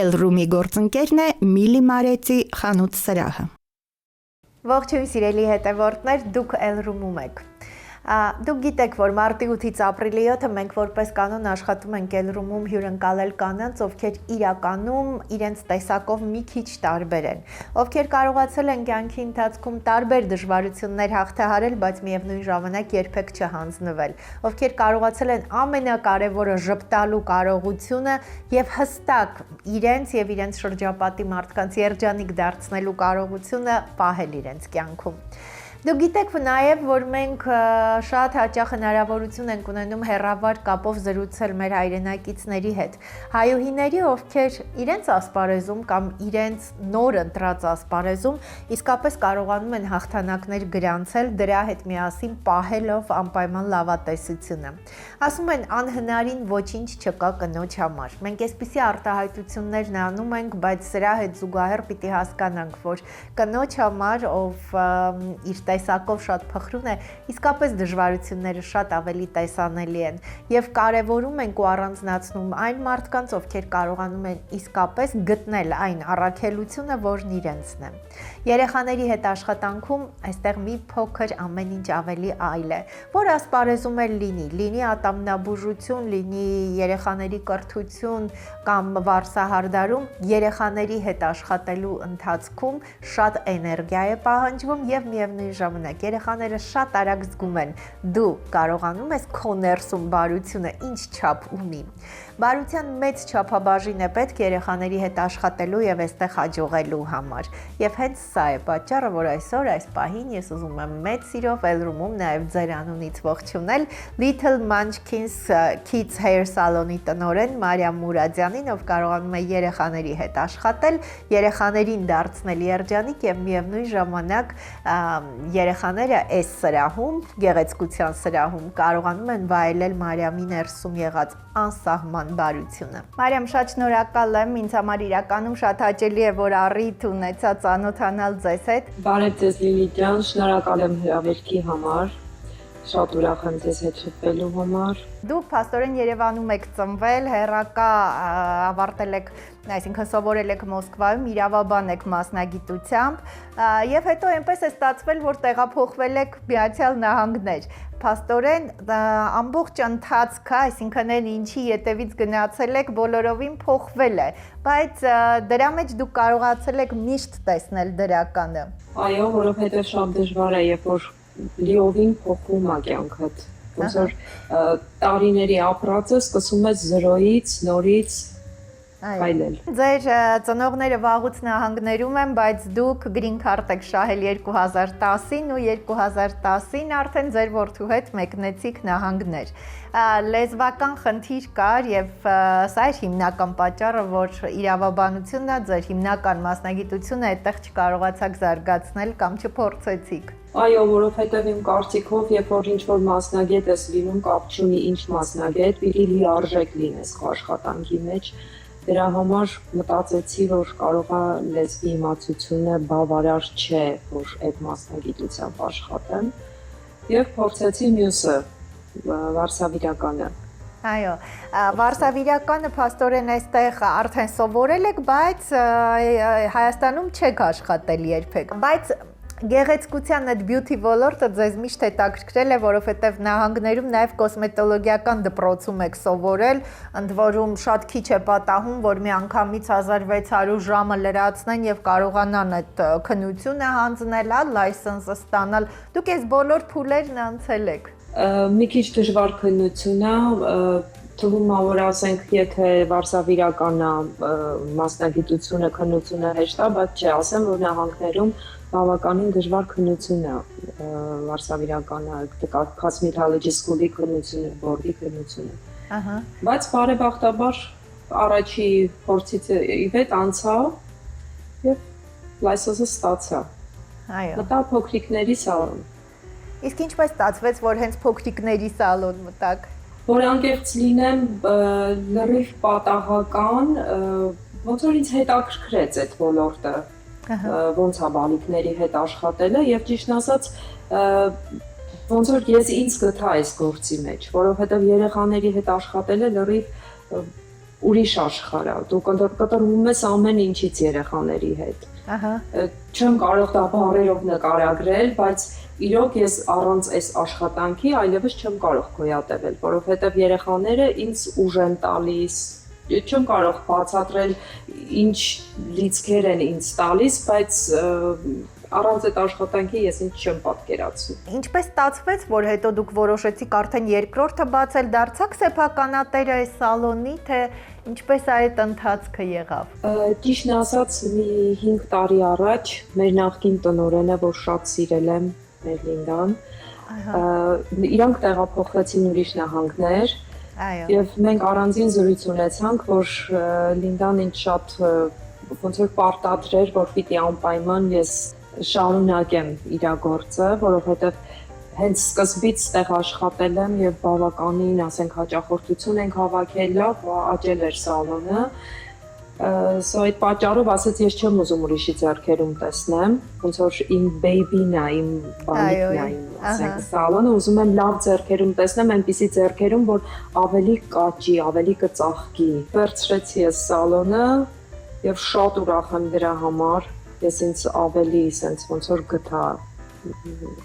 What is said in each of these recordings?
Էլ-Ռումի գործընկերն է Միլի Մարեցի խանութ սրահը։ Ողջույն սիրելի հետևորդներ, դուք Էլ-Ռումում եք։ Դուք գիտեք, որ մարտի 8-ից ապրիլի 7-ը մենք որպես կանոն աշխատում ենք Էլ-Ռումում հյուրընկալել կանանց, ովքեր իրականում իրենց տեսակով մի քիչ տարբեր են, ովքեր կարողացել են կյանքի ընթացքում տարբեր դժվարություններ հաղթահարել, բայց միևնույն ժամանակ երբեք չհանձնվել, ովքեր կարողացել են ամենակարևորը ժպտալու կարողությունը եւ հստակ իրենց եւ իրենց շրջապատի մարդկանց երջանիկ դարձնելու կարողությունը պահել իրենց կյանքում։ Դուք գիտեք նաև, որ մենք շատ հաճախ հնարավորություն ենք ունենում հեռավար կապով զրուցել մեր հայրենակիցների հետ, հայուհիների, ովքեր իրենց ասպարեզում կամ իրենց նոր ընտրած ասպարեզում իսկապես կարողանում են հաղթանակներ գրանցել, դրա հետ միասին պահելով անպայման լավատեսությունը։ Ասում են անհնարին ոչինչ չկա կնոջ համար։ Մենք այսպիսի արտահայտություններն անում ենք, բայց սրա հետ զուգահեռ պիտի հասկանանք, որ կնոջ համար, ով իր տեսակով շատ փխրուն է, իսկապես դժվարությունները շատ ավելի տեսանելի են եւ կարեւորում ենք ու առանձնացնում այն մարդկանց, ովքեր կարողանում են իսկապես գտնել այն առաքելությունը, որն իրենցն է։ Երեխաների հետ աշխատանքում այստեղ մի փոքր ամեն ինչ ավելի այլ է, որ ասպարեզում էլ լինի ատամնաբուժություն, լինի երեխաների կրթություն կամ վարսահարդարում, երեխաների հետ աշխատելու ընթացքում շատ էներգիա է պահանջվում եւ միևնույն ժամանակ երեխաները շատ արագ զգում են դու կարողանում ես քո ներսում բարությունը ինչ չափ ունի։ Բարության մեծ չափաբաժին է պետք երեխաների հետ աշխատելու եւ այստեղ հաջողելու համար։ Եվ հենց սա է պատճառը, որ այսօր այս պահին ես ուզում եմ մեծ սիրով Էլ-Ռումում նաեւ ձեր անունից ողջունել Little Munchkins Kids Hair Salon-ի տնօրեն Մարիամ Մուրադյանին, ով կարողանում է երեխաների հետ աշխատել, երեխաներին դարձնել երջանիկ եւ միևնույն ժամանակ երեխաները այս սրահում, գեղեցկության սրահում կարողանում են վայելել Մարիամի ներսում եղած անսահման բարությունը։ Մարիամ, շատ շնորհակալ եմ, ինձ համար իրականում շատ հաճելի է, որ առիթ ունեցա ծանոթանալ ձեզ հետ։ Բարև ձեզ Լիլի ջան, շնորհակալ եմ հրավերքի համար։ Շատ ուրախ եմ ձեզ հետ շփվելու համար։ Դուք փաստորեն Երևանում եք ծնվել, հեռակա ավարտել եք, այսինքն սովորել եք Մոսկվայում, իրավաբան եք մասնագիտությամբ, եւ հետո այնպես է ստացվել, որ տեղափոխվել եք Միացյալ Նահանգներ։ Փաստորեն ամբողջ ընթացքը, այսինքն այն ինչի ետևից գնացել եք, բոլորովին փոխվել է, բայց դրա մեջ դուք կարողացել եք միշտ տեսնել դրականը։ Այո, որովհետեւ շատ դժվար է, երբ որ լիովին փոխվում է կյանքդ, ոնց որ տարիների ապրածը սկսում է զրոյից, նորից այլել։ Ձեր ծնողները վաղուց նահանգներում են, բայց դուք green card եք շահել 2010-ին ու 2010-ին արդեն ձեր որդու հետ մեկնեցիք նահանգներ։ Լեզվական խնդիր կար եւ սա էր հիմնական պատճառը, որ իրավաբանությունն է ձեր հիմնական մասնագիտությունը այդտեղ չկարողացաք զարգացնել կամ չփորձեցիք։ Այո, որովհետև իմ կարծիքով, երբ որ ինչ-որ մասնագետ ես լինում, կապ չունի ինչ մասնագետ, պիտի լիարժեք լինես քո աշխատանքի մեջ։ Դրա համար մտածեցի, որ կարող է լեզվի իմացությունը բավարար չէ, որ այդ մասնագիտությամբ աշխատեմ, եւ փորձեցի մյուսը, վարսավիրականը։ Այո, վարսավիրականը փաստորեն այստեղ արդեն սովորել եք, բայց Հայաստանում չեք աշխատել երբեք։ Բայց գեղեցկության այդ beauty ոլորտը ձեզ միշտ հետաքրքրել է, որովհետև նահանգներում նաև կոսմետոլոգիական դպրոցում եք սովորել, ընդ որում շատ քիչ է պատահում, որ մի անգամից 1600 ժամը լրացնեն եւ կարողանան այդ քննությունը հանձնել, լայսենսը ստանալ։ Դուք այս բոլոր փուլերն անցել եք։ Մի քիչ դժվար քննություն է, թվում է, որ ասենք, եթե վարսավիրականը մասնագիտությունը, քննությունը հեշտ է, բայց չէ, ասեմ, որ նահանգներում բավականին դժվար քննություն է վարսավիրականը, Cosmetology School-ի քննությունը, բորդի քննությունը։ Բայց բարեբախտաբար առաջի փորձից ի վեր անցա եւ լայսենսը ստացա։ Այո։ Մտա փոքրիկների սալոն։ Իսկ ինչպես ստացվեց, որ հենց փոքրիկների սալոն մտաք։ Որ անկեղծ լինեմ, լրիվ պատահական, ոնց որ ինձ հետաքրքրեց այդ ոլորտը, ոնց է բալիկների հետ աշխատելը եւ ճիշտ ասած ոնց որ ես ինձ գտա այս գործի մեջ, որովհետեւ երեխաների հետ աշխատելը լրիվ ուրիշ աշխարհ է։ Դու կտրվում ես ամեն ինչից երեխաների հետ։ Ահա։ Չեմ կարող դա բառերով նկարագրել, բայց իրոք ես առանց այս աշխատանքի այլևս չեմ կարող գոյատևել, որովհետև երեխաները ինձ ուժ են տալիս, չեմ կարող բացատրել ինչ լիցքեր են ինձ տալիս, բայց առանց այդ աշխատանքի ես ինձ չեմ պատկերացնում։ Ինչպես ստացվեց, որ հետո դուք որոշեցիք արդեն երկրորդը բացել, դարձաք սեփականատերը այս սալոնի, թե ինչպես այդ ընթացքը եղավ։ Ճիշտն ասած, մի 5 տարի առաջ մեր նախկին տնօրենը, որ շատ սիրել եմ, մեր Լինդան, իրանք տեղափոխվեցին ուրիշ նահանգներ, եւ մենք առանձին զրույց ունեցանք, որ Լինդան ինձ շատ ոնց որ պարտադրեր, որ պիտի անպայման ես շարունակեմ իր գործը, որովհետև հենց սկզբից տեղ աշխատել եմ եւ բավականին, ասենք, հաճախորդություն ենք հավաքել, լավ աճել էր սալոնը։ Սա այդ պատճառով ասած ես չեմ ուզում ուրիշի ձեռքերում տեսնեմ, ոնց որ իմ baby-ն է, իմ բանիկն է, ասենք, սալոնը ուզում եմ լավ ձեռքերում տեսնեմ, այնպիսի ձեռքերում, որ ավելի կաճի, ավելի կծաղկի։ Վերցրեցի ես սալոնը եւ շատ ուրախ եմ դրա համար։ Ես ինձ ավելի sense ոնց որ գտա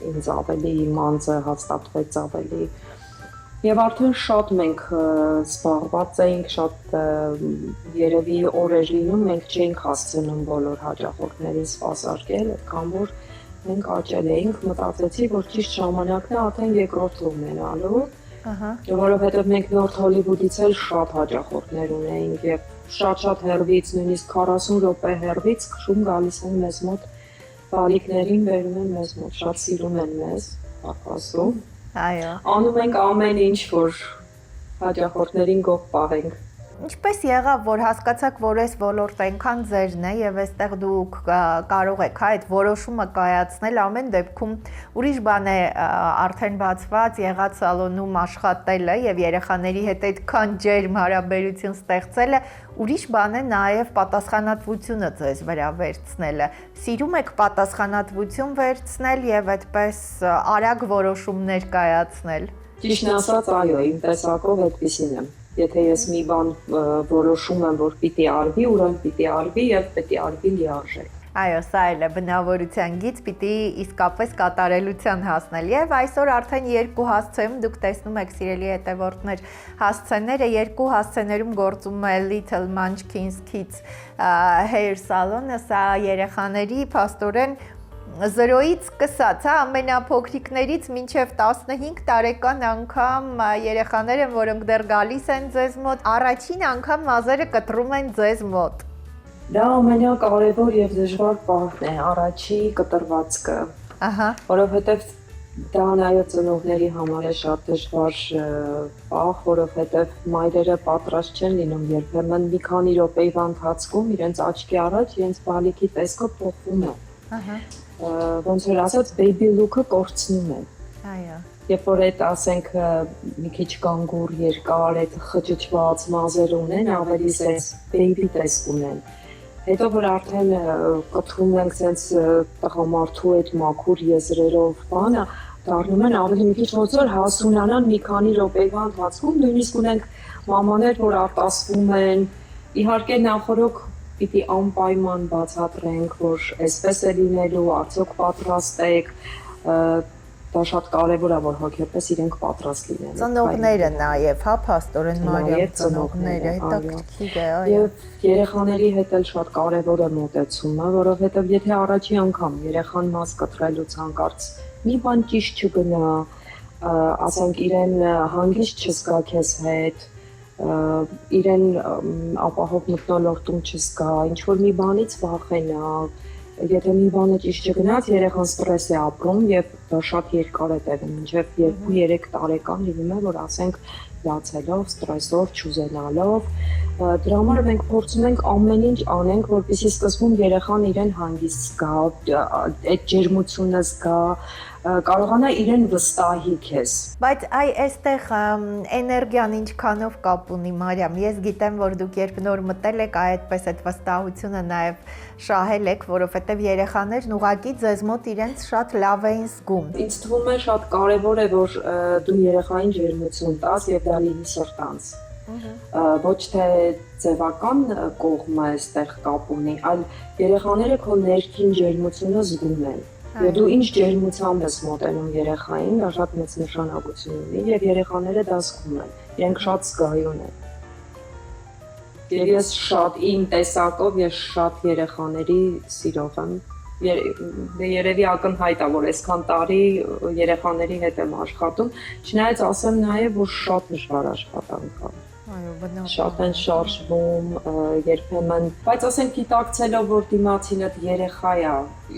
ինձ ավելի մանձը հաստատվեց ավելի եւ արդեն շատ մենք զբաղված էինք, շատ երևի օրեր լինում, մենք չէինք հասցնում բոլոր հաճախորդներին սպասարկել, այդքան որ մենք աճել էինք, մտածեցի, որ ճիշտ ժամանակն է արդեն երկրորդը ունենալու, որովհետեւ մենք Նորթ Հոլիվուդից էլ շատ հաճախորդներ ունեինք եւ շատ հեռվից, նույնիսկ 40 րոպե հեռվից քշում գալիս են մեզ մոտ, բալիկներին բերում են մեզ մոտ, շատ սիրում են մեզ, ապասում։ Այո։ Անում ենք ամեն ինչ, որ հաճախորդներին գող պահենք։ Ինչպես եղավ, որ հասկացաք, որ այս ոլորտը այնքան ձերն է եւ այստեղ դուք կարող եք այդ որոշումը կայացնել, ամեն դեպքում ուրիշ բան է արդեն բացված եղած սալոնում աշխատելը եւ երեխաների հետ այդքան ջերմ հարաբերություն ստեղծելը, ուրիշ բան է նաեւ պատասխանատվությունը ձեզ վրա վերցնելը։ Սիրում եք պատասխանատվություն վերցնել եւ այդպես արագ որոշումներ կայացնել։ Ճիշտն ասած, այո, իմ տեսակով այդպեսին եմ։ Եթե ես մի բան որոշում եմ, որ պիտի արվի, ուրեմն պիտի արվի եւ պիտի արվի լիարժեք։ Այո, սա էլ է բնավորության գիծ, պիտի իսկապես կատարելության հասնել։ Եվ այսօր արդեն երկու հասցեում դուք տեսնում եք, սիրելի հետևորդներ, հասցեները, երկու հասցեներում գործում է Little Munchkins Kids Hair Salon-ը, սա երեխաների փաստորեն 0-ից սկսած, ամենափոքրիկներից մինչև 15 տարեկան անգամ երեխաներ են, որոնք դեռ գալիս են ձեզ մոտ, առաջին անգամ մազերը կտրում են ձեզ մոտ։ Դա ամենակարևոր եւ դժվար պահն է, առաջի կտրվածքը։ Ահա։ Որովհետեւ դա նաեւ ծնողների համար է շատ դժվար պահ, որովհետեւ մայրերը պատրաստ չեն լինում երբեմն մի քանի րոպեվա ընթացքում իրենց աչքի առաջ իրենց բալիկի տեսքը փոխվում է։ Ահա։ Ոնց որ ասած baby look-ը կորցնում է։ Այո։ Երբ որ այդ ասենք մի քիչ կանգուր, երկար, այդ խճճված մազեր ունեն, ավելի sense baby տեսք ունեն։ Հետո որ արդեն կտրում ենք sense տղամարդու այդ մաքուր եզրերով բանը, դառնում են ավելի մի քիչ ոնց որ հասունանան մի քանի րոպեվա ընթացքում, նույնիսկ ունենք մամաներ, որ արտասվում են, իհարկե նախորոք պիտի անպայման բացատրենք, որ այսպես է լինելու, արդյոք պատրաստ եք, դա շատ կարևոր է, որ հոգեպես իրենք պատրաստ լինեն։ Ծնողները նաև, հա, փաստորեն Մարիամ, ծնողները, հետաքրքիր է, այո։ Եվ երեխաների հետ էլ շատ կարևոր է մոտեցումը, որովհետև եթե առաջի անգամ երեխան մաս կտրելուց հանկարծ մի բան ճիշտ չգնա, ասենք իրեն հանգիստ չզգա քեզ հետ, իրեն ապահով մթնոլորտում չզգա, ինչ-որ մի բանից վախենա, եթե մի բանը ճիշտ չգնաց, երեխան ստրես է ապրում եւ դա շատ երկար է տևում, մինչեւ 2-3 տարեկան լինում է, որ ասենք լացելով, ստրեսով, չուզենալով, դրա համար մենք փորձում ենք ամեն ինչ անենք, որպեսզի սկզբում երեխան իրեն հանգիստ զգա, այդ ջերմությունը զգա, կարողանա իրեն վստահի քեզ։ Բայց այստեղ էներգիան ինչքանով կապ ունի, Մարիամ, ես գիտեմ, որ դուք երբ նոր մտել եք, այդպես այդ վստահությունը նաև շահել եք, որովհետև երեխաներն ուղղակի ձեզ մոտ իրենց շատ լավ էին զգում։ Ինձ թվում է շատ կարևոր է, որ դու երեխային ջերմություն տաս եւ դա լինի սրտանց։ Ոչ թե ձևական կողմը այստեղ կապ ունի, այլ երեխաները քո ներքին ջերմությունը զգում են։ Եվ դու ինչ ջերմությամբ ես մոտենում երեխային, դա շատ մեծ նշանակություն ունի եւ երեխաները դա զգում են։ Իրենք շատ զգայուն են։ Եվ ես շատ իմ տեսակով ես շատ երեխաների սիրող եմ։ Երևի ակնհայտ է, որ այսքան տարի երեխաների հետ եմ աշխատում, չնայած ասեմ նաև, որ շատ դժվար աշխատանք է։ Այո, բնավ։ Շատ են շարժվում, երբեմն, բայց ասենք գիտակցելով, որ դիմացինդ երեխա է,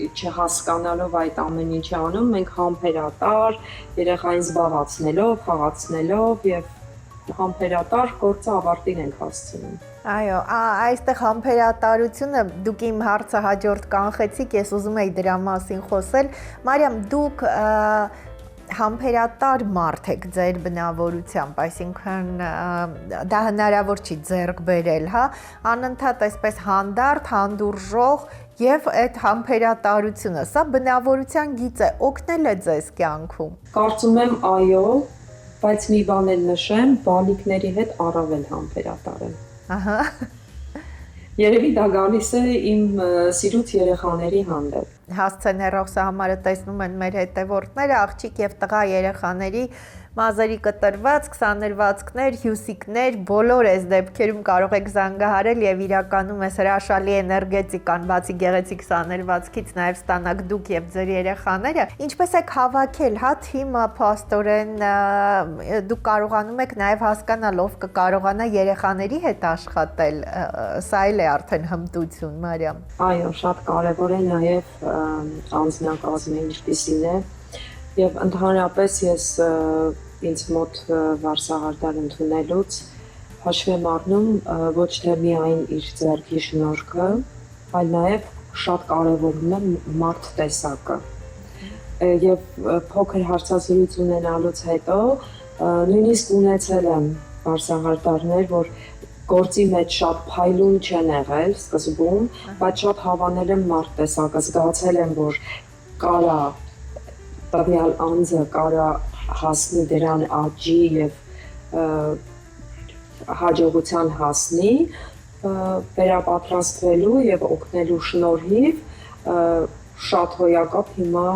չհասկանալով այդ ամեն ինչի անում, մենք համբերատար, երեխային զբաղացնելով, խաղացնելով եւ համբերատար գործը ավարտին ենք հասցնում։ Այո, այստեղ համբերատարությունը դուք իմ հարցը հաջորդ կանխեցիք, ես ուզում եի դրա մասին խոսել։ Մարիամ, դուք համբերատար մարդ եք ձեր բնավորությամբ, այսինքն դա հնարավոր չի ձեռք բերել, հա, անընդհատ այսպես հանդարտ, հանդուրժող եւ այդ համբերատարությունը, սա բնավորության գիծ է, օգնել է ձեզ կյանքում։ Կարծում եմ այո, բայց մի բան էլ նշեմ, բալիկների հետ առավել համբերատար եմ։ Ահա։ Երևի դա գալիս է իմ սիրուց երեխաների հանդեպ։ Հասցեն հեռախոսահամարը տեսնում են մեր հետևորդները, աղջիկ եւ տղա երեխաների մազերի կտրված, քսաներվածքներ, հյուսիկներ, բոլոր այս դեպքերում կարող եք զանգահարել եւ իրականում այս հրաշալի էներգետիկան, բացի գեղեցիկ քսաներվածքից նաեւ ստանաք դուք եւ ձեր երեխաները։ Ինչպես եք հավաքել, հա, թիմը, փաստորեն դուք կարողանում եք նաեւ հասկանալ ով կկարողանա երեխաների հետ աշխատել, սա էլ է արդեն հմտություն, Մարիամ։ Այո, շատ կարևոր է նաեւ անձնակազմը ինչպիսին է եւ ընդհանրապես ես ինձ մոտ վարսահարդար ընդունելուց հաշվի եմ առնում ոչ թե միայն իր ձեռքի շնորհքը, այլ նաեւ շատ կարևորում եմ մարդ տեսակը։ Եվ փոքր հարցազրույց ունենալուց հետո նույնիսկ ունեցել եմ վարսահարդարներ, որ գործի մեջ շատ փայլուն չեն եղել սկզբում, բայց շատ հավանել եմ մարդ տեսակը, զգացել եմ, որ կարա տվյալ անձը կարա հասնի դրան աճի եւ հաջողության հասնի, վերապատրաստվելու եւ օգնելու շնորհիվ շատ հոյակապ հիմա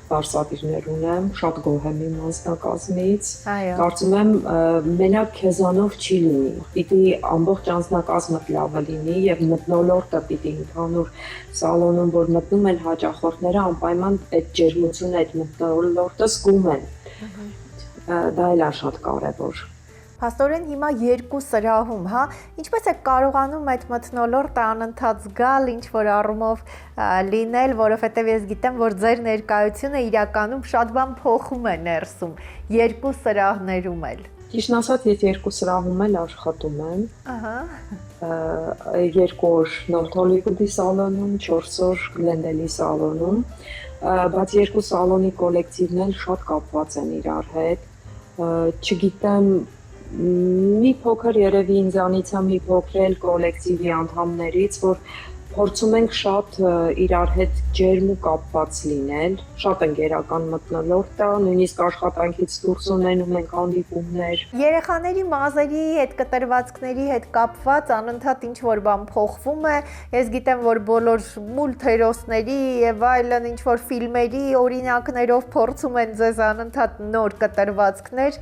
վարսավիրներ ունեմ, շատ գոհ եմ իմ անձնակազմից։ Կարծում եմ մենակ քեզանով չի լինի։ Պիտի ամբողջ անձնակազմը լավը լինի եւ մթնոլորտը պիտի ընդհանուր սալոնում, որ մտնում են հաճախորդները, անպայման այդ ջերմությունը, այդ մթնոլորտը զգում են։ Դա էլ է շատ կարևոր։ Փաստորեն հիմա երկու սրահում, հա, ինչպես եք կարողանում այդ մթնոլորտը անընդհատ զգալ, ինչ որ առումով լինել, որովհետև ես գիտեմ, որ ձեր ներկայությունը իրականում շատ բան փոխում է ներսում, երկու սրահներում էլ։ Ճիշտն ասած, ես երկու սրահում էլ աշխատում եմ։ Ահա։ 2 օր Նորթ Հոլիվուդի սալոնում, 4 օր Գլենդելի սալոնում, բայց երկու սալոնի կոլեկտիվն էլ շատ կապված են իրար հետ։ Չգիտեմ, մի փոքր երևի ինձանից է մի փոքր էլ կոլեկտիվի անդամներից, որ փորձում ենք շատ իրար հետ ջերմ ու կապված լինել, շատ ընկերական մթնոլորտ է, նույնիսկ աշխատանքից դուրս ունենում ենք հանդիպումներ։ Երեխաների մազերի հետ, կտրվածքների հետ կապված անընդհատ ինչ որ բան փոխվում է։ Ես գիտեմ, որ բոլոր մուլտհերոսների եւ այլն ինչ որ ֆիլմերի օրինակներով փորձում են ձեզ անընդհատ նոր կտրվածքներ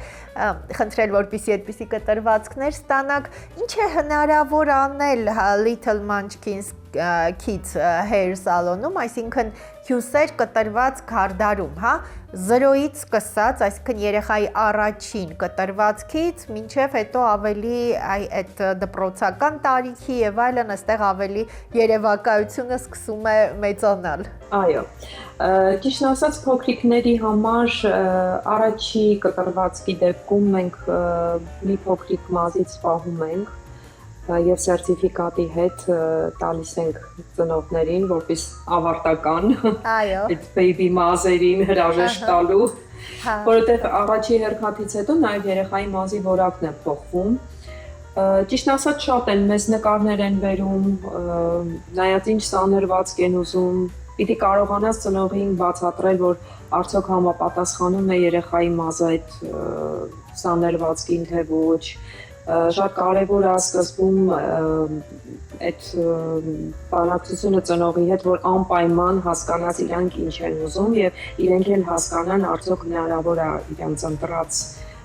խնդրել, որպեսզի այդպիսի կտրվածքներ ստանաք։ Ինչ է հնարավոր անել Little Munchkins Kids Hair Salon-ում, այսինքն հյուսեր կտրված քարդարում, հա, 0-ից սկսած, այսինքն երեխայի առաջին կտրվածքից մինչև հետո ավելի այդ դպրոցական տարիքի եւ այլն, այստեղ ավելի երևակայությունը սկսում է մեծանալ։ Այո։ Ճիշտ ասած, փոքրիկների համար առաջի կտրվածքի դեպքում մենք մի փոքրիկ մազից պահում ենք եւ սերտիֆիկատի հետ տալիս ենք ծնողներին, որպես ավարտական այդ baby մազերին հրաժեշտ տալու, որովհետեւ առաջի հերքաթից հետո նաեւ երեխայի մազի որակն է փոխվում։ Ճիշտ ասած, շատ են մեզ նկարներ են բերում, նայած ինչ սաներվածք են ուզում, պիտի կարողանաս ծնողին բացատրել, որ արդյոք համապատասխանում է երեխայի մազը այդ սաներվածքին, թե ոչ։ շատ կարևոր է սկզբում այդ բանակցությունը ծնողի հետ, որ անպայման հասկանաս իրանք ինչ են ուզում եւ իրենք էլ հասկանան արդյոք հնարավոր է իրանց ընտրած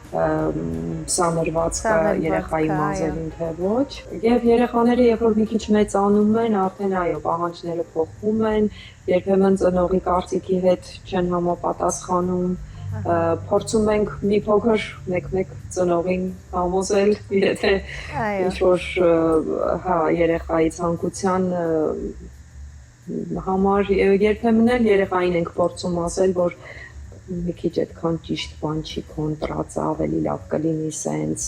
սանրվածքը երեխայի մազերին թե ոչ եւ երեխաները երբ որ մի քիչ մեծանում են արդեն այո պահանջները փոխվում են երբեմն ծնողի կարծիքի հետ չեն համապատասխանում փորձում ենք մի փոքր մեկ-մեկ ծնողին համոզել եթե ինչ-որ երեխայի ցանկության համար երբեմն էլ երեխային ենք փորձում ասել որ մի քիչ այդքան ճիշտ բան չի կոնտրած ավելի լավ կլինի սենց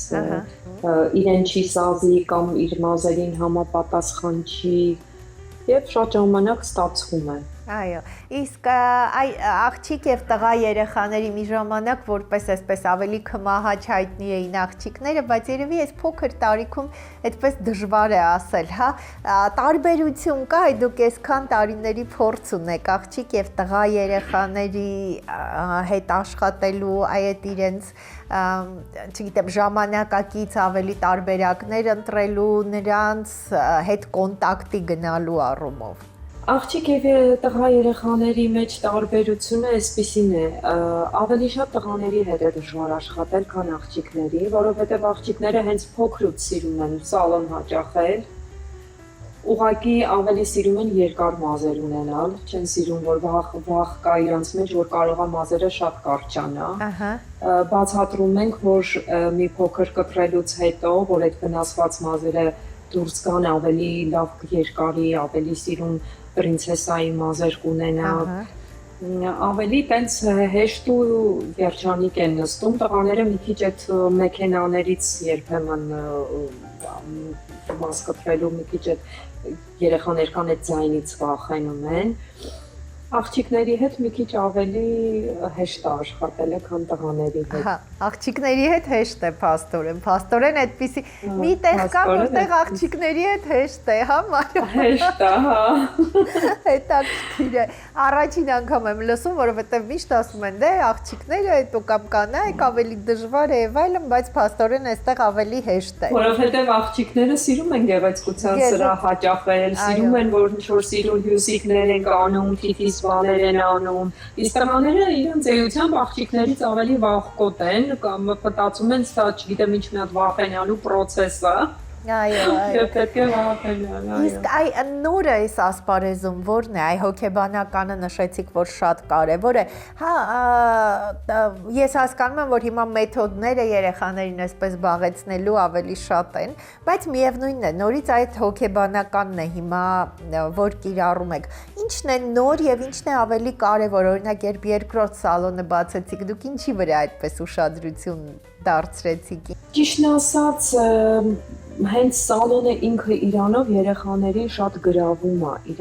իրեն չի սազի կամ իր մազերին համապատասխան չի եւ շատ ժամանակ ստացվում է Այո, իսկ աղջիկ եւ տղա երեխաների մի ժամանակ որպես այսպես ավելի քմահաճ հայտնի էին աղջիկները, բայց երևի այս փոքր տարիքում այդպես դժվար է ասել, հա, տարբերություն կա, դուք այսքան տարիների փորձ ունեք աղջիկ եւ տղա երեխաների հետ աշխատելու, այդ իրենց չգիտեմ, ժամանակակից ավելի տարբերակներ ընտրելու, նրանց հետ կոնտակտի գնալու առումով Աղջիկ եւ տղա երեխաների մեջ տարբերությունը այսպեսին է ավելի շատ տղաների հետ է դժվար աշխատել քան աղջիկների որովհետեւ աղջիկները հենց փոքրուց սիրում են սալոն հաճախել ուղղակի ավելի սիրում են երկար մազեր ունենալ չեն սիրում որ վախ կա իրանց մեջ որ կարող է մազերը շատ կարճանա բացատրում ենք որ մի փոքր կտրելուց հետո որ այդ վնասված մազերը դուրս գան ավելի լավ երկարի ավելի սիրում պրինցեսայի մազեր կունենա ավելի տենց հեշտ ու երջանիկ են նստում տղաները մի քիչ այդ մեքենաներից երբեմն մաս կտրելու մի քիչ այդ երեխաներ կան այդ ձայնից վախենում են աղջիկների հետ մի քիչ ավելի հեշտ է աշխատել քան տղաների հետ Հա, աղջիկների հետ հեշտ է փաստորեն այդպիսի մի տեղ կա որտեղ աղջիկների հետ հեշտ է, հա, Մարիա Հեշտ է, հա Հետաքրքիր է Առաջին անգամ եմ լսում, որովհետև միշտ ասում են, դե աղջիկները հետո կամ կանայք ավելի դժվար է եւ այլն, բայց փաստորեն այստեղ ավելի հեշտ է Որովհետև աղջիկները սիրում են գեղեցկության սրահ հաճախել, սիրում են որ ինչ-որ սիրուն հյուսիկներ են անում, թիթիզ բաներ են անում, իսկ տղաները իրենց էությամբ աղջիկներից ավելի վախկոտ են կամ մտածում են, սա չգիտեմ ինչ մի հատ վախենալու process է Այո, պետք է վախենալ, այո Իսկ այ նորը այս ասպարեզում որն է, այ հոգեբանականը նշեցիք, որ շատ կարևոր է Հա, ես հասկանում եմ, որ հիմա մեթոդները երեխաներին այսպես զբաղեցնելու ավելի շատ են Բայց միևնույնն է, նորից այդ հոգեբանականն է հիմա, որ կիրառում եք Ինչն է նոր եւ ինչն է ավելի կարևոր, օրինակ երբ երկրորդ սալոնը բացեցիք, դուք ինչի վրա այդպես ուշադրություն դարձրեցիք Ճիշտն ասած, հենց սալոնը ինքը իրանով երեխաներին շատ գրավում է, իր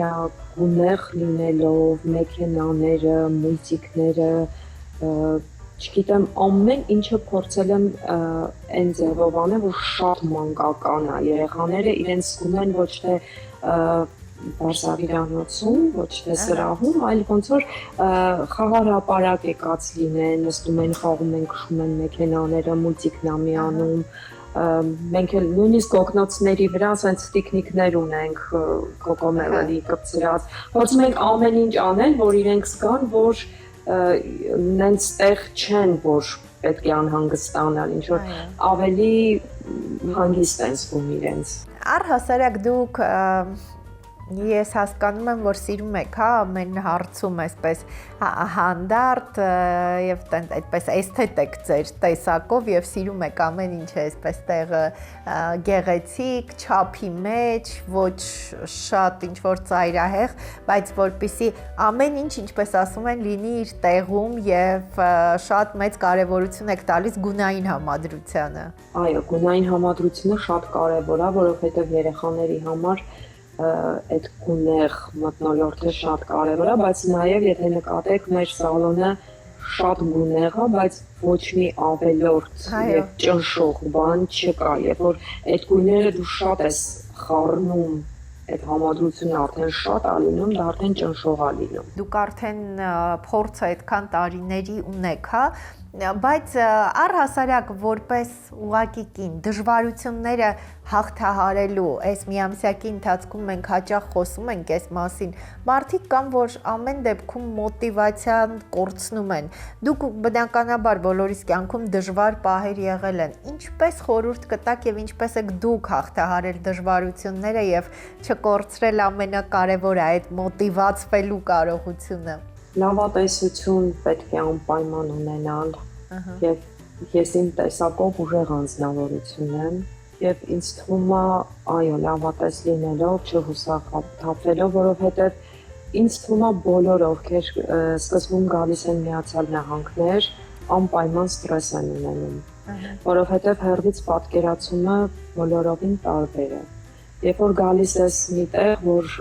գունեղ լինելով, մեքենաները, մուլտիկները, չգիտեմ, ամեն ինչը փորձել եմ այն ձևով անել, որ շատ մանկական է, երեխաները իրենց զգում են ոչ թե Բարսավիրանոցում, ոչ թե սրահում, այլ ոնց որ խաղարապարակ եկած լինեն, նստում են, խաղում են, քշում են մեքենաները, մուլտիկն է միանում Մենք էլ նույնիսկ օգնոցների վրա ասենց տիկնիկներ ունենք կոկոմելի կպցրած Փորձում ենք ամեն ինչ անել, որ իրենք զգան, որ նենց տեղ չեն, որ պետք է անհանգստանալ, ինչ որ ավելի հանգիստ են զգում իրենց Առհասարակ դուք Ես հասկանում եմ, որ սիրում եք, հա, ամեն հարցում այսպես հանդարտ եւ այդպես էսթետ եք ձեր տեսակով եւ սիրում եք ամեն ինչը այսպես տեղը գեղեցիկ, չափի մեջ, ոչ շատ ինչ որ ծայրահեղ, բայց որպեսի ամեն ինչ, ինչպես ասում են, լինի իր տեղում եւ շատ մեծ կարեւորություն եք տալիս գունային համադրությանը։ Այո, գունային համադրությունը շատ կարեւոր է, որովհետեւ երեխաների համար այդ գունեղ մթնոլորտը շատ կարևոր է, բայց նաև եթե նկատեք մեր սալոնը շատ գունեղ է, բայց ոչ մի ավելորդ եւ ճնշող բան չկա, երբ որ այդ գույները դու շատ ես խառնում այդ համադրությունը արդեն շատ է լինում, դա արդեն ճնշող է լինում։ Դուք արդեն փորձը այդքան տարիների ունեք, հա, Բայց առհասարակ որպես ուղակի կին դժվարությունները հաղթահարելու այս միամսյակի ընթացքում մենք հաճախ խոսում ենք այս մասին, մարդիկ կան, որ ամեն դեպքում մոտիվացիան կորցնում են։ Դուք բնականաբար բոլորիս կյանքում դժվար պահեր եղել են։ Ինչպես խորհուրդ կտաք եւ ինչպես եք դուք հաղթահարել դժվարությունները եւ չկորցրել ամենակարևորը այդ մոտիվացվելու կարողությունը։ Լավատեսություն պետք է անպայման ունենալ եւ ես իմ տեսակով ուժեղ անձնավորություն եմ եւ ինձ թվում է այո լավատես լինելով չհուսահատվելով որովհետեւ ինձ թվում է բոլոր ովքեր սկզբում գալիս են Միացյալ Նահանգներ անպայման ստրես են ունենում որովհետեւ հերվից պատկերացումը բոլորովին տարբեր է երբ որ գալիս ես մի տեղ որ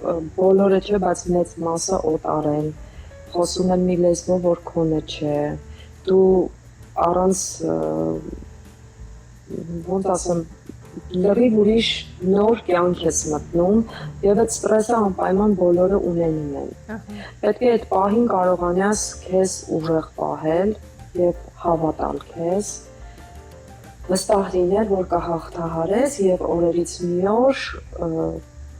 բոլորը չէ, բայց մեծ մասը օտար են, խոսում են մի լեզվով, որ քոնը չէ, դու առանց, ոնց ասեմ, լրիվ ուրիշ նոր կյանք ես մտնում եւ այդ ստրեսը անպայման բոլորը ունենում են։ Պետք է այդ պահին կարողանաս քեզ ուժեղ պահել եւ հավատալ քեզ, վստահ լինել, որ կհաղթահարես եւ օրերից մի օր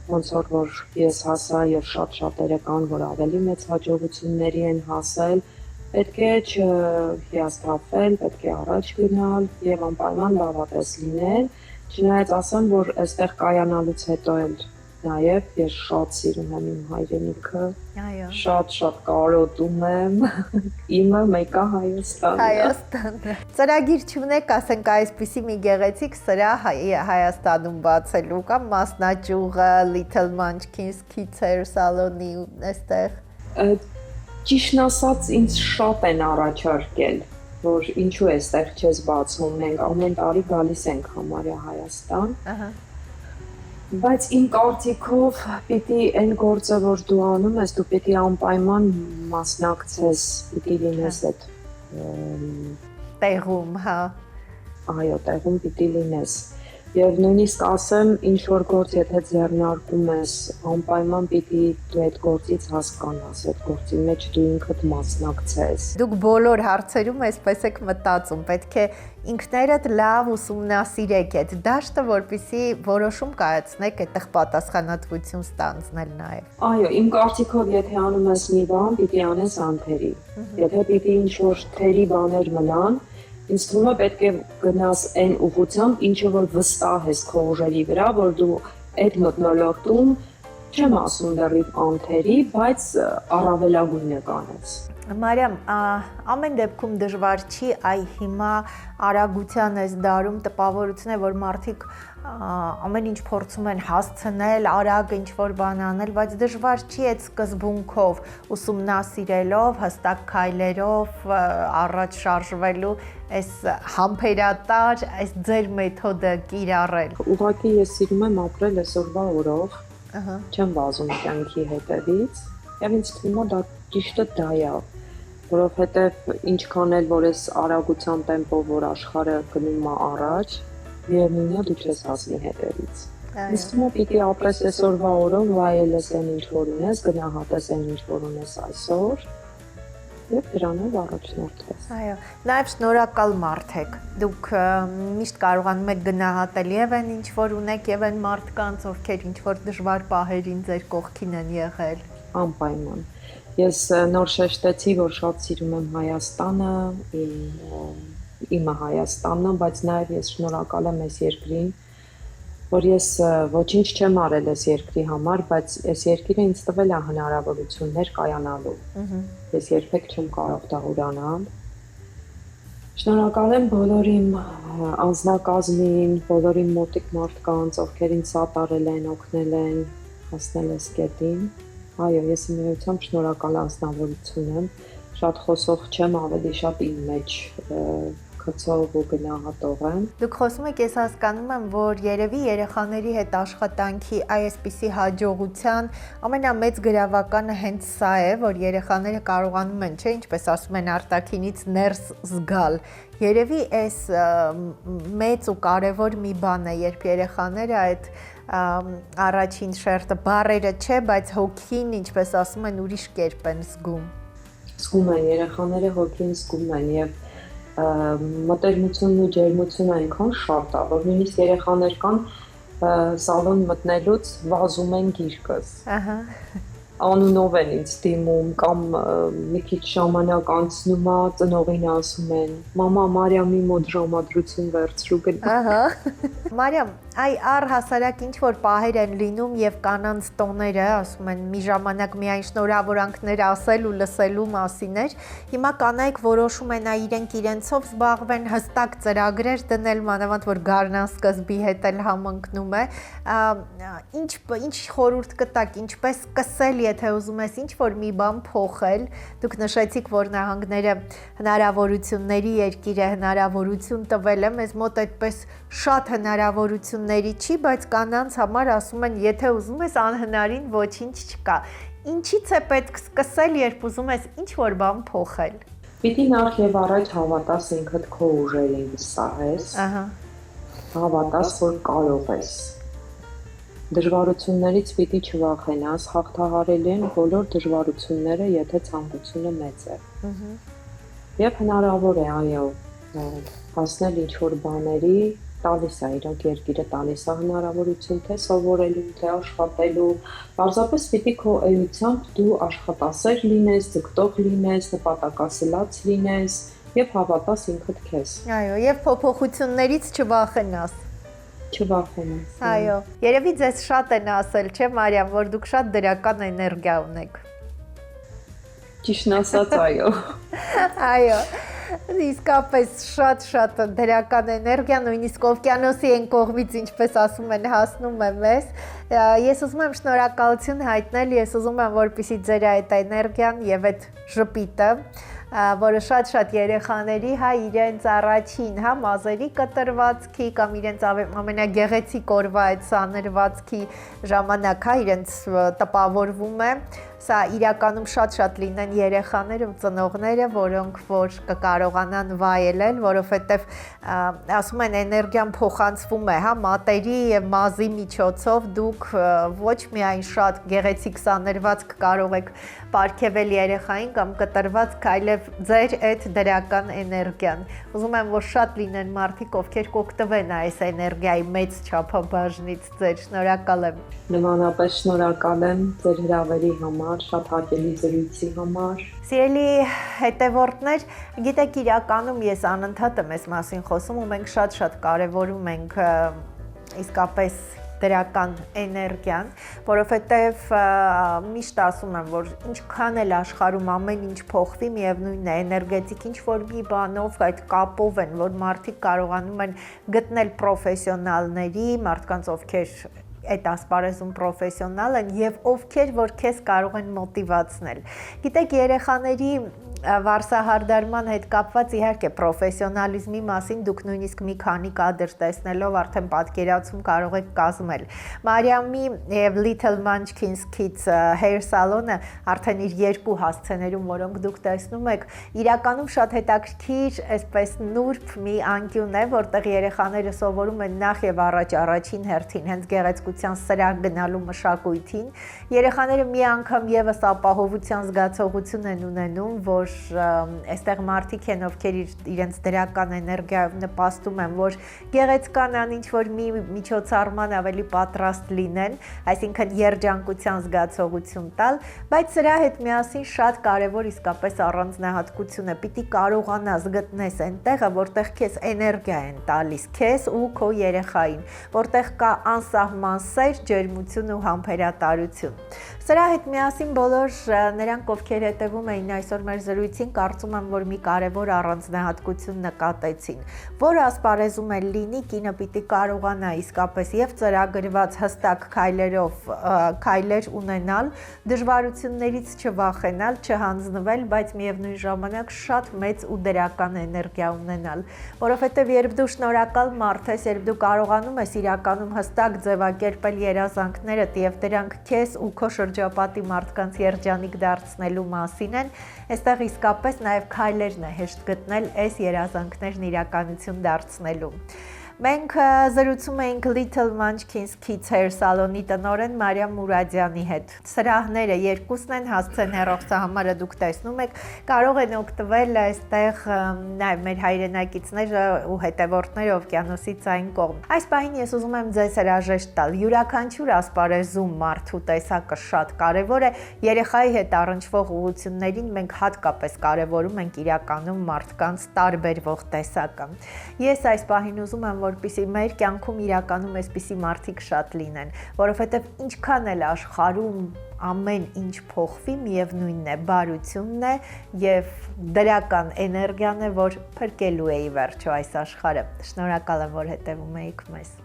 ոնց որ ես հասա եւ շատ-շատերը կան, որ ավելի մեծ հաջողությունների են հասել, պետք է չհիասթափվել, պետք է առաջ գնալ եւ անպայման լավատես լինել, չնայած ասեմ, որ այստեղ կայանալուց հետո էլ նաեւ ես շատ սիրում եմ իմ հայրենիքը, շատ կարոտում եմ, իմը մեկը Հայաստանը։ Ծրագիր չունեք, ասենք այսպիսի մի գեղեցիկ սրահ Հայաստանում բացելու կամ մասնաճյուղը Little Munchkins Kids Hair Salon-ի այստեղ։ Ճիշտն ասած ինձ շատ են առաջարկել, որ ինչու էստեղ չես բացում, մենք ամեն տարի գալիս ենք համարյա Հայաստան։ Բայց իմ կարծիքով պիտի այն գործը, որ դու անում ես, դու պիտի անպայման մասնակցես, պիտի լինես այդ տեղում, հա։ Այո, տեղում պիտի լինես։ Եվ նույնիսկ ասեմ, ինչ որ գործ եթե ձեռնարկում ես, անպայման պիտի դու այդ գործից հասկանաս, այդ գործի մեջ դու ինքդ մասնակցես։ Դուք բոլոր հարցերում այսպես եք մտածում, պետք է ինքներդ լավ ուսումնասիրեք այդ դաշտը, որպեսզի որոշում կայացնեք այդտեղ պատասխանատվություն ստանձնել նաև։ Այո, իմ կարծիքով եթե անում ես մի բան, պիտի անես անթերի։ Եթե պիտի ինչ որ թերի բաներ մնան, ինձ թվում է պետք է գնաս այն ուղղությամբ, ինչը որ վստահ ես քո ուժերի վրա, որ դու այդ մթնոլորտում չեմ ասում դեռ անթերի, բայց առավելագույնը կանես։ Մարիամ, ամեն դեպքում դժվար չի, հիմա արագության այս դարում տպավորություն է, որ մարդիկ ամեն ինչ փորձում են հասցնել, արագ ինչ-որ բան անել, բայց դժվար չի այդ սկզբունքով ուսումնասիրելով, հստակ քայլերով առաջ շարժվելու այս համբերատար, այս ձեր մեթոդը կիրառել։ Ուղղակի ես սիրում եմ ապրել այսօրվա օրով, չեմ վազում կյանքի հետևից, եւ ինձ թվում է դա ճիշտը դա է, որովհետեւ ինչքան էլ որ այս արագության տեմպով որ աշխարհը գնում է առաջ, միևնույնն է դու չես հասնի հետևից։ Ինձ թվում է պիտի ապրես այսօրվա օրով, վայելես այն ինչ որ ունես, գնահատես այն ինչ որ ունես այսօր եւ դրանով առաջնորդվես։ Այո, նաեւ շնորհակալ մարդ եք։ Դուք միշտ կարողանում եք գնահատել եւ այն ինչ որ ունեք եւ այն մարդկանց, ովքեր ինչ որ դժվար պահերին ձեր կողքին են եղել։ Անպայման։ Ես նոր շեշտեցի, որ շատ սիրում եմ Հայաստանը, իմը Հայաստանն, բայց նաև ես շնորհակալ եմ այս երկրին, որ ես ոչինչ չեմ արել այս երկրի համար, բայց այս երկիրը ինձ տվել է հնարավորություններ կայանալու։ Ես երբեք չեմ կարող դա ուրանալ։ Շնորհակալ եմ բոլոր իմ անձնակազմին, բոլոր իմ մոտիկ մարդկանց, ովքեր ինձ սատարել են, օգնել են, հասնել այս կետին։ Այո, ես իմ էությամբ շնորհակալ անձնավորություն եմ, շատ խոսող չեմ, ավելի շատ իմ մեջ խցող ու գնահատող եմ։ Դուք խոսում եք, ես հասկանում եմ, որ երևի երեխաների հետ աշխատանքի այսպիսի հաջողության ամենամեծ գրավականը հենց սա է, որ երեխաները կարողանում են, չէ, ինչպես ասում են արտաքինից ներս զգալ։ Երևի այս մեծ ու կարևոր մի բան է, երբ երեխաները այդ առաջին շերտը բառերը չէ, բայց հոգին, ինչպես ասում են, ուրիշ կերպ են զգում։ զգում են, երեխաները հոգին զգում են եւ մտերմությունն ու ջերմությունը այնքան շատ է, որ նույնիսկ երեխաներ կան սալոն մտնելուց վազում են գիրկս։ Ահա։ Անունով են ինձ դիմում կամ մի քիչ ժամանակ անցնում է, ծնողին ասում են. «Մամա, Մարիամի մոտ ժամադրություն վերցրու գնա»։ Ահա։ Մարիամ, այ առհասարակ ինչ որ պահեր են լինում եւ կանանց տոները, ասում են, մի ժամանակ միայն շնորհավորանքներ ասել ու լսելու մասին էր։ Հիմա կանայք որոշում են իրենք իրենցով զբաղվեն, հստակ ծրագրեր դնել, մանավանդ որ գարնան սկզբի հետ էլ համընկնում է։ Ինչ խորհուրդ կտաք, ինչպես սկսել, եթե ուզում ես ինչ որ մի բան փոխել։ Դուք նշեցիք, որ նահանգները հնարավորությունների երկիր է, հնարավորություն տվել է, մեզ մոտ այդպես շատ հնարավորությունների չի, բայց կանանց համար ասում են, եթե ուզում ես անհնարին ոչինչ չկա։ Ինչից է պետք սկսել, երբ ուզում ես ինչ որ բան փոխել։ Պիտի նախ եւ առաջ հավատաս ինքդ քո ուժերին, սահես։ Ահա։ Հավատաս, որ կարող ես։ Դժվարություններից պիտի չվախենաս, հաղթահարելի են բոլոր դժվարությունները, եթե ցանկությունը մեծ է։ Եվ հնարավոր է, այո, հասնել ինչ-որ բաների, տալիս է իրոք երկիրը տալիս է հնարավորություն թե սովորելու, թե աշխատելու, պարզապես պիտի քո էությամբ դու աշխատասեր լինես, ձգտող լինես, նպատակասլաց լինես եւ հավատաս ինքդ քեզ։ Այո, եւ փոփոխություններից չվախենաս։ Չվախենաս։ Այո, երևի ձեզ շատ են ասել, չէ՞ Մարիամ, որ դուք շատ դրական էներգիա ունեք։ Ճիշտն ասած, այո։ Այո, իսկապես շատ դրական էներգիա, նույնիսկ օվկիանոսի այն կողմից, ինչպես ասում են, հասնում է մեզ։ Ես ուզում եմ շնորհակալություն հայտնել, ես ուզում եմ, որպեսզի ձեր այդ էներգիան եւ այդ ժպիտը, որը շատ երեխաների, հա, իրենց առաջին, հա, մազերի կտրվածքի կամ իրենց ամենագեղեցիկ օրվա այդ սանրվածքի ժամանակ, հա, իրենց տպավորվում է։ Սա իրականում շատ լինեն երեխաները ու ծնողները, որոնք որ կկարողանան վայելել, որովհետև ասում են էներգիան փոխանցվում է, հա, մատերի եւ մազի միջոցով դուք ոչ միայն շատ գեղեցիկ սանրվածք կարող եք պարգևել երեխային կամ կտրվածք, այլև ձեր այդ դրական էներգիան։ Ուզում եմ, որ շատ լինեն մարդիկ, ովքեր կօգտվեն այս էներգիայի մեծ չափաբաժնից ձեր։ Շնորհակալ եմ։ Նմանապես շնորհակալ եմ ձեր հրավերի համար, շատ հաճելի զրույցի համար։ Սիրելի հետևորդներ, գիտեք, իրականում ես անընդհատ եմ այս մասին խոսում ու մենք շատ կարևորում ենք իսկապես դրական էներգիան, որովհետև միշտ ասում եմ, որ ինչքան էլ աշխարհում ամեն ինչ փոխվի, միևնույնն է, էներգետիկ ինչ-որ մի բանով, այդ կապով են, որ մարդիկ կարողանում են գտնել պրոֆեսիոնալների, մարդկանց ովքեր այդ ասպարեզում պրոֆեսիոնալ են եւ ովքեր որ քեզ կարող են մոտիվացնել։ Գիտեք, երեխաների վարսահարդարման հետ կապված իհարկե պրոֆեսիոնալիզմի մասին դուք նույնիսկ մի քանի կադր տեսնելով արդեն պատկերացում կարող եք կազմել։ Մարիամի եւ Little Munchkins Kids Hair Salon-ը արդեն իր երկու հասցեներում, որոնք դուք տեսնում եք, իրականում շատ հետաքրքիր, այսպես նուրբ մի անկյուն է, որտեղ երեխաները սովորում են նախ եւ առաջին հերթին հենց գեղեցկության սրահ գնալու մշակույթին։ Երեխաները մի անգամ եւս ապահովության զգացողություն են ունենում, որ այստեղ մարդիկ են, ովքեր իրենց դրական էներգիայով նպաստում են, որ գեղեցկանան ինչ-որ մի միջոցառման ավելի պատրաստ լինեն, այսինքն երջանկության զգացողություն տալ, բայց սրա հետ միասին շատ կարևոր իսկապես առանձնահատկություն է, պիտի կարողանաս գտնես այնտեղը, որտեղ քեզ էներգիա են տալիս, քեզ ու քո երեխային, որտեղ կա անսահման սեր, ջերմություն ու համբերատարություն։ Սրա հետ միասին բոլոր նրանք, ովքեր հետևում էին այսօր մեր զրույցին, կարծում եմ, որ մի կարևոր առանձնահատկություն նկատեցին, որ ասպարեզում էլ լինի, կինը պիտի կարողանա իսկապես եւ ծրագրված հստակ քայլեր ունենալ, դժվարություններից չվախենալ, չհանձնվել, բայց միևնույն ժամանակ շատ մեծ ու դրական էներգիա ունենալ, որովհետեւ երբ դու շնորհակալ մարդ ես, երբ դու կարողանում ես իրականում հստակ ձևակերպել երազանքներդ եւ դրանք քեզ ու քո շրջապատի մարդկանց երջանիկ դարձնելու մասին են, այստեղ իսկապես նաև քայլերն է հեշտ գտնել այս երազանքներն իրականություն դարձնելու։ Մենք զրուցում էինք Little Munchkins Kids Hair Salon-ի տնօրեն Մարիամ Մուրադյանի հետ։ Սրահները երկուսն են, հասցեն հեռախոսահամարը դուք տեսնում եք, կարող են օգտվել այստեղ նաև մեր հայրենակիցները ու հետևորդները օվկիանոսից այն կողմ։ Այս պահին ես ուզում եմ ձեզ հրաժեշտ տալ։ Յուրաքանչյուր ասպարեզում մարդու տեսակը շատ կարևոր է, երեխայի հետ առնչվող ուղղություններին մենք հատկապես կարևորում ենք իրականում մարդկանց տարբերվող տեսակը։ Ես այս պահին ուզում եմ, որպեսզի մեր կյանքում իրականում այսպիսի մարդիկ շատ լինեն, որովհետև ինչքան էլ աշխարհում ամեն ինչ փոխվի, միևնույնն է, բարությունն է եւ դրական էներգիան է, որ փրկելու է ի վերջո այս աշխարհը։ Շնորհակալ եմ, որ հետևում եք մեզ։